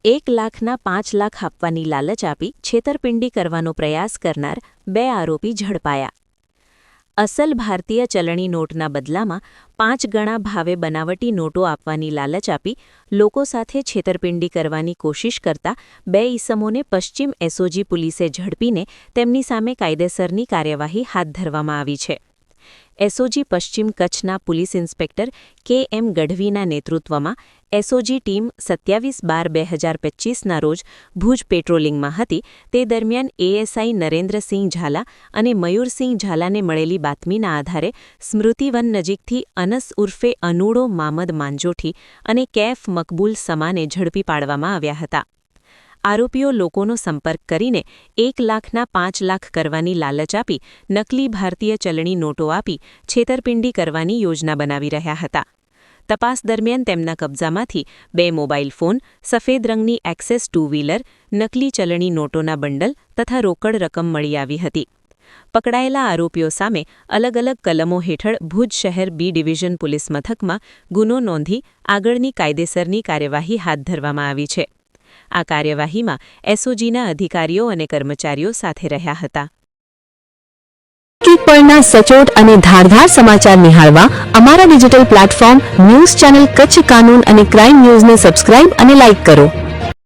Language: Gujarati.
1,05,00,000 આપવાની લાલચ આપી છેતરપિંડી કરવાનો પ્રયાસ કરનાર 2 આરોપી ઝડપાયા. અસલ ભારતીય ચલણી નોટના બદલામાં 5 ગણા ભાવે બનાવટી નોટો આપવાની લાલચ આપી લોકો સાથે છેતરપિંડી કરવાની કોશિશ કરતા 2 ઈસમોને પશ્ચિમ એસઓજી પોલીસે ઝડપીને તેમની સામે કાયદેસરની કાર્યવાહી હાથ ધરવામાં આવી છે. એસઓજી પશ્ચિમ કચ્છના પોલીસ ઇન્સ્પેક્ટર કે.એમ. ગઢવીના નેતૃત્વમાં એસઓજી ટીમ 27/12/2025ના રોજ ભુજ પેટ્રોલિંગમાં હતી. તે દરમિયાન એએસઆઈ નરેન્દ્રસિંહ ઝાલા અને મયુરસિંહ ઝાલાને મળેલી બાતમીના આધારે સ્મૃતિવન નજીકથી અનસ ઉર્ફે અનુડો મામદ માંજોઠી અને કેફ મકબૂલ સમાને ઝડપી પાડવામાં આવ્યા હતા. આરોપીઓ લોકોનો સંપર્ક કરીને 1,05,00,000 કરવાની લાલચ આપી નકલી ભારતીય ચલણી નોટો આપી છેતરપિંડી કરવાની યોજના બનાવી રહ્યા હતા. તપાસ દરમિયાન તેમના કબજામાંથી 2 મોબાઈલ ફોન, સફેદ રંગની એક્સેસ ટુ વ્હીલર, નકલી ચલણી નોટોના બંડલ તથા રોકડ રકમ મળી આવી હતી. પકડાયેલા આરોપીઓ સામે અલગ અલગ કલમો હેઠળ ભુજ શહેર બી ડિવિઝન પોલીસ મથકમાં ગુનો નોંધી આગળની કાયદેસરની કાર્યવાહી હાથ ધરવામાં આવી છે. આ કાર્યવાહીમાં એસઓજીના અધિકારીઓ અને કર્મચારીઓ સાથે રહ્યા હતા. પરના સચોટ અને ધારદાર સમાચાર નિહાળવા અમારા digital platform news channel Kutch કાનૂન અને ક્રાઇમ ન્યૂઝને સબસ્ક્રાઇબ અને લાઇક કરો.